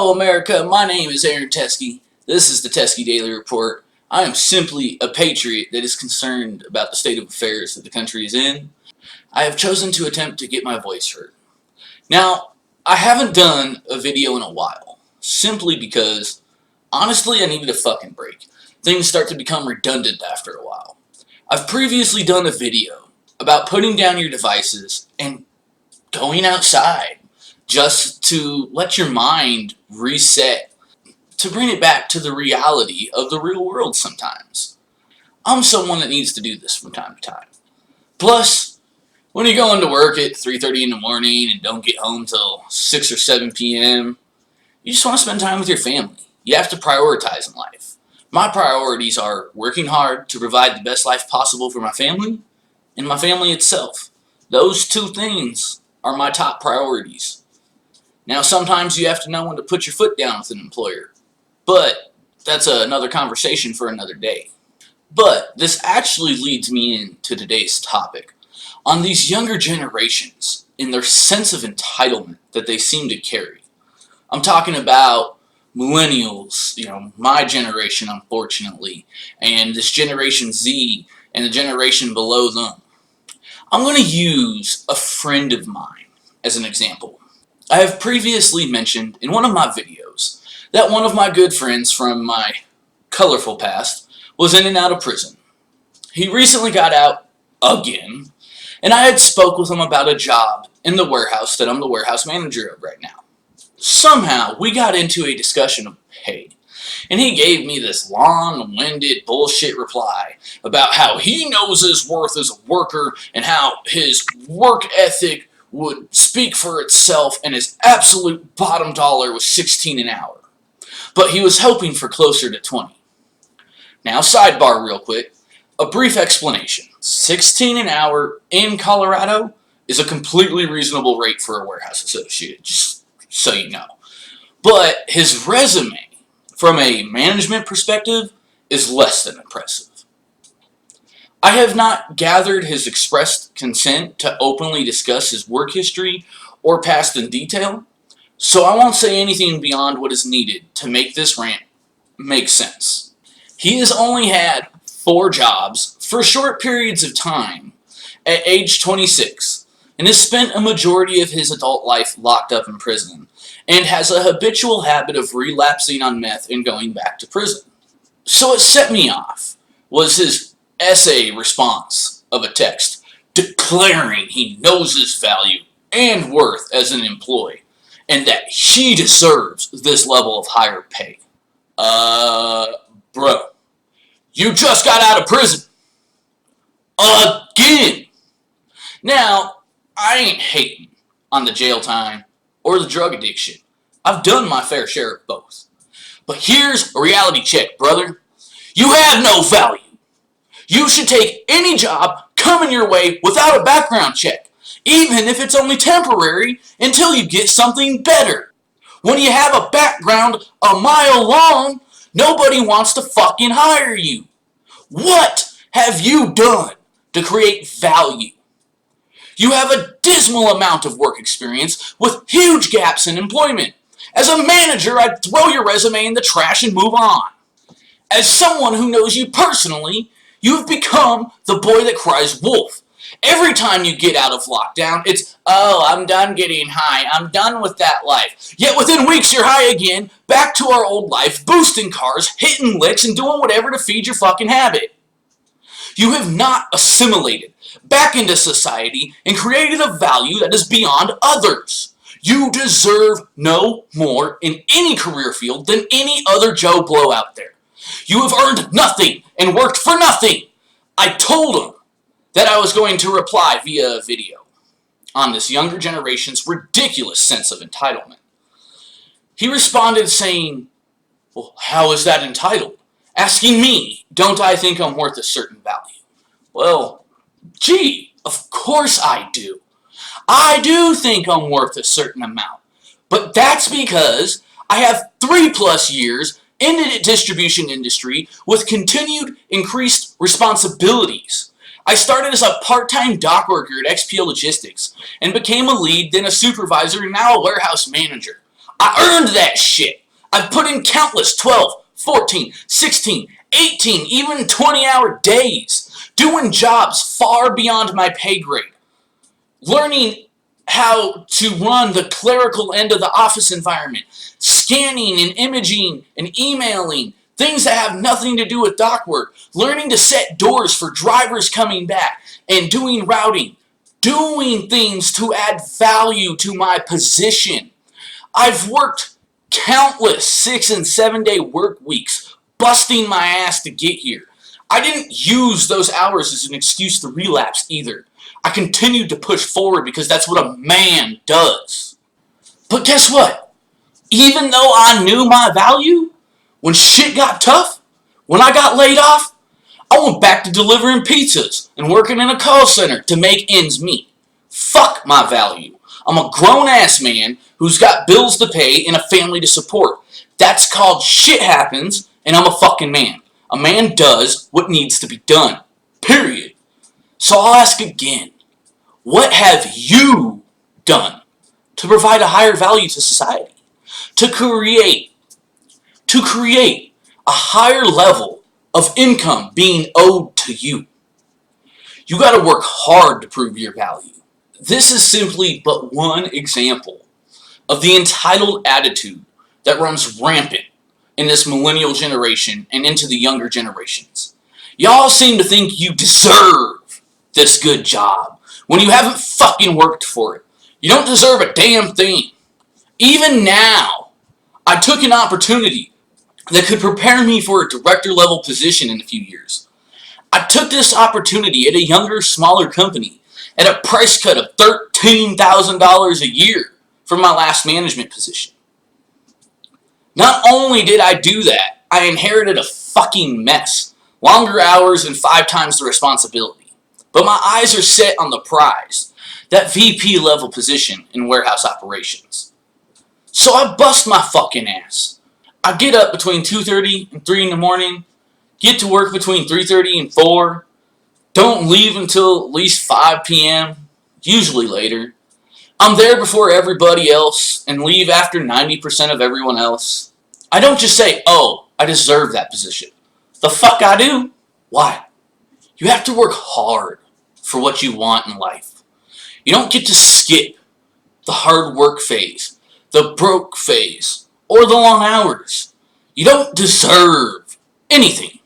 Hello America, my name is Aaron Teskey. This is the Teskey Daily Report. I am simply a patriot that is concerned about the state of affairs that the country is in. I have chosen to attempt to get my voice heard. Now, I haven't done a video in a while, simply because, honestly, I needed a fucking break. Things start to become redundant after a while. I've previously done a video about putting down your devices and going outside, just to let your mind reset, to bring it back to the reality of the real world sometimes. I'm someone that needs to do this from time to time. Plus, when you go into work at 3:30 in the morning and don't get home till 6 or 7 p.m., you just want to spend time with your family. You have to prioritize in life. My priorities are working hard to provide the best life possible for my family and my family itself. Those two things are my top priorities. Now, sometimes you have to know when to put your foot down with an employer, but that's another conversation for another day. But this actually leads me into today's topic on these younger generations and their sense of entitlement that they seem to carry. I'm talking about millennials, my generation, unfortunately, and this Generation Z and the generation below them. I'm going to use a friend of mine as an example. I have previously mentioned in one of my videos that one of my good friends from my colorful past was in and out of prison. He recently got out again, and I had spoke with him about a job in the warehouse that I'm the warehouse manager of right now. Somehow, we got into a discussion of pay, and he gave me this long-winded bullshit reply about how he knows his worth as a worker and how his work ethic would speak for itself, and his absolute bottom dollar was $16 an hour. But he was hoping for closer to 20. Now, sidebar real quick, a brief explanation. $16 an hour in Colorado is a completely reasonable rate for a warehouse associate, just so you know. But his resume, from a management perspective, is less than impressive. I have not gathered his expressed consent to openly discuss his work history or past in detail, so I won't say anything beyond what is needed to make this rant make sense. He has only had 4 jobs for short periods of time at age 26 and has spent a majority of his adult life locked up in prison and has a habitual habit of relapsing on meth and going back to prison. So what set me off was his essay response of a text declaring he knows his value and worth as an employee and that he deserves this level of higher pay. Bro, you just got out of prison. Again. Now, I ain't hating on the jail time or the drug addiction. I've done my fair share of both. But here's a reality check, brother. You have no value. You should take any job coming your way without a background check, even if it's only temporary until you get something better. When you have a background a mile long, nobody wants to fucking hire you. What have you done to create value? You have a dismal amount of work experience with huge gaps in employment. As a manager, I'd throw your resume in the trash and move on. As someone who knows you personally, you've become the boy that cries wolf. Every time you get out of lockdown, it's, oh, I'm done getting high. I'm done with that life. Yet within weeks, you're high again, back to our old life, boosting cars, hitting licks, and doing whatever to feed your fucking habit. You have not assimilated back into society and created a value that is beyond others. You deserve no more in any career field than any other Joe Blow out there. You have earned nothing and worked for nothing. I told him that I was going to reply via a video on this younger generation's ridiculous sense of entitlement. He responded saying, well, how is that entitled? Asking me, don't I think I'm worth a certain value? Well, gee, of course I do. I do think I'm worth a certain amount. But that's because I have 3+ years in the distribution industry with continued increased responsibilities. I started as a part-time dock worker at XPO Logistics and became a lead, then a supervisor, and now a warehouse manager. I earned that shit. I've put in countless 12, 14, 16, 18, even 20-hour days, doing jobs far beyond my pay grade, learning how to run the clerical end of the office environment, scanning and imaging and emailing, things that have nothing to do with dock work, learning to set doors for drivers coming back, and doing routing, doing things to add value to my position. I've worked countless 6 and 7 day work weeks, busting my ass to get here. I didn't use those hours as an excuse to relapse either. I continued to push forward because that's what a man does. But guess what? Even though I knew my value, when shit got tough, when I got laid off, I went back to delivering pizzas and working in a call center to make ends meet. Fuck my value. I'm a grown-ass man who's got bills to pay and a family to support. That's called shit happens, and I'm a fucking man. A man does what needs to be done. Period. So I'll ask again, what have you done to provide a higher value to society? To create a higher level of income being owed to you. You gotta work hard to prove your value. This is simply but one example of the entitled attitude that runs rampant in this millennial generation and into the younger generations. Y'all seem to think you deserve this good job when you haven't fucking worked for it. You don't deserve a damn thing. Even now, I took an opportunity that could prepare me for a director level position in a few years. I took this opportunity at a younger, smaller company at a price cut of $13,000 a year for my last management position. Not only did I do that, I inherited a fucking mess. Longer hours and 5 times the responsibility. But my eyes are set on the prize, that VP level position in warehouse operations. So I bust my fucking ass. I get up between 2:30 and 3 in the morning, get to work between 3:30 and 4, don't leave until at least 5 p.m., usually later. I'm there before everybody else and leave after 90% of everyone else. I don't just say, oh, I deserve that position. The fuck I do. Why? You have to work hard for what you want in life. You don't get to skip the hard work phase, the broke phase, or the long hours. You don't deserve anything.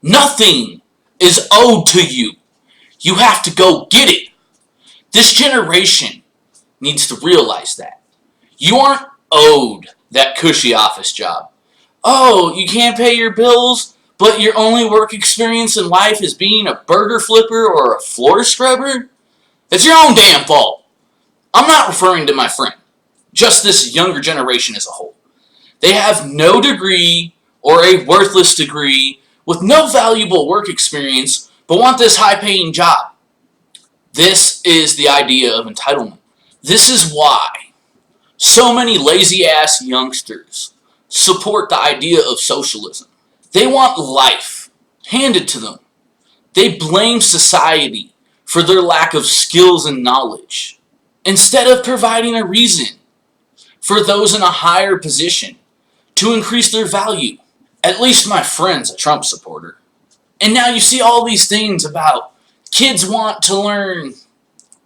Nothing is owed to you. You have to go get it. This generation needs to realize that. You aren't owed that cushy office job. Oh, you can't pay your bills, but your only work experience in life is being a burger flipper or a floor scrubber? It's your own damn fault. I'm not referring to my friend, just this younger generation as a whole. They have no degree or a worthless degree with no valuable work experience but want this high-paying job. This is the idea of entitlement. This is why so many lazy-ass youngsters support the idea of socialism. They want life handed to them. They blame society for their lack of skills and knowledge, instead of providing a reason for those in a higher position to increase their value. At least my friend's a Trump supporter. And now you see all these things about kids want to learn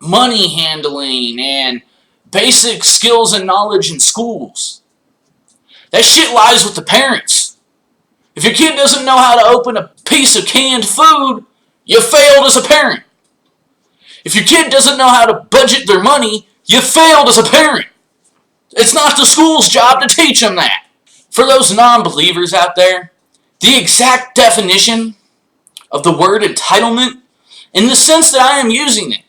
money handling and basic skills and knowledge in schools. That shit lies with the parents. If your kid doesn't know how to open a piece of canned food, you failed as a parent. If your kid doesn't know how to budget their money, you failed as a parent. It's not the school's job to teach them that. For those non-believers out there, the exact definition of the word entitlement, in the sense that I am using it,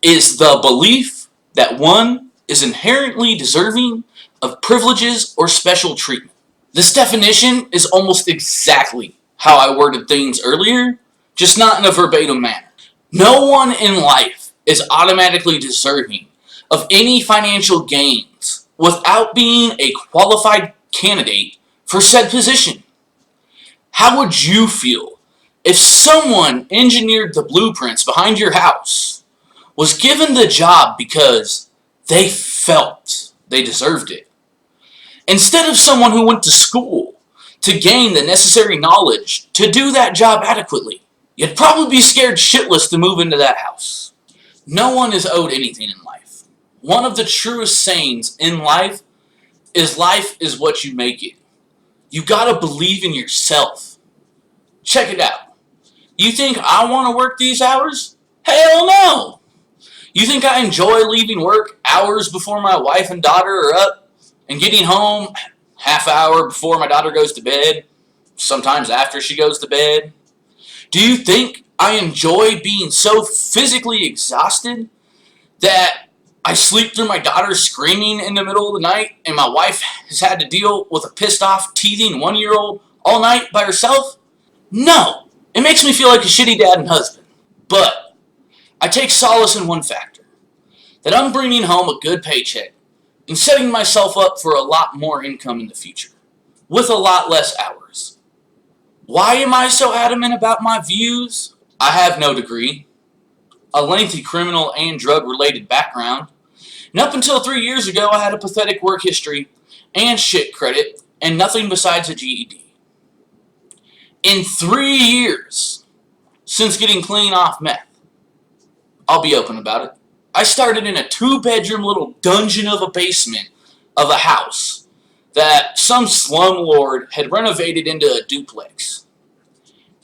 is the belief that one is inherently deserving of privileges or special treatment. This definition is almost exactly how I worded things earlier, just not in a verbatim manner. No one in life is automatically deserving of any financial gains without being a qualified candidate for said position. How would you feel if someone engineered the blueprints behind your house, was given the job because they felt they deserved it, Instead of someone who went to school to gain the necessary knowledge to do that job adequately. You'd probably be scared shitless to move into that house. No one is owed anything in life. One of the truest sayings in life is what you make it. You gotta believe in yourself. Check it out. You think I want to work these hours? Hell no! You think I enjoy leaving work hours before my wife and daughter are up and getting home half hour before my daughter goes to bed, sometimes after she goes to bed? Do you think I enjoy being so physically exhausted that I sleep through my daughter screaming in the middle of the night and my wife has had to deal with a pissed off, teething 1-year-old all night by herself? No. It makes me feel like a shitty dad and husband. But I take solace in one factor, that I'm bringing home a good paycheck and setting myself up for a lot more income in the future, with a lot less hours. Why am I so adamant about my views? I have no degree, a lengthy criminal and drug-related background, and up until 3 years ago I had a pathetic work history and shit credit and nothing besides a GED. In 3 years, since getting clean off meth, I'll be open about it, I started in a 2-bedroom little dungeon of a basement of a house that some slumlord had renovated into a duplex.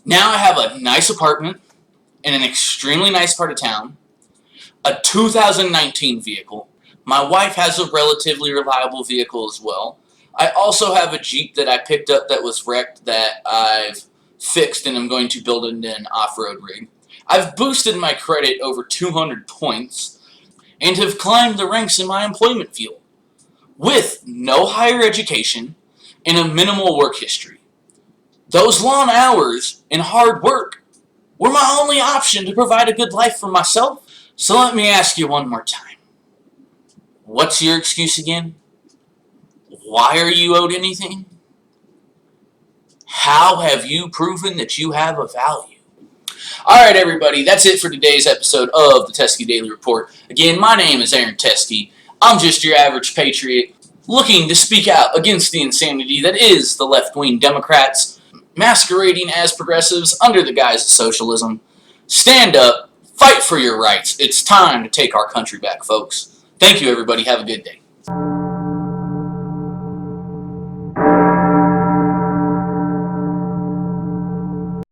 Now I have a nice apartment in an extremely nice part of town, a 2019 vehicle. My wife has a relatively reliable vehicle as well. I also have a Jeep that I picked up that was wrecked that I've fixed and I'm going to build into an off-road rig. I've boosted my credit over 200 points and have climbed the ranks in my employment field with no higher education and a minimal work history. Those long hours and hard work were my only option to provide a good life for myself. So let me ask you one more time. What's your excuse again? Why are you owed anything? How have you proven that you have a value? Alright everybody, that's it for today's episode of the Teskey Daily Report. Again, my name is Aaron Teskey. I'm just your average patriot looking to speak out against the insanity that is the left-wing Democrats masquerading as progressives under the guise of socialism. Stand up, fight for your rights. It's time to take our country back, folks. Thank you everybody, have a good day.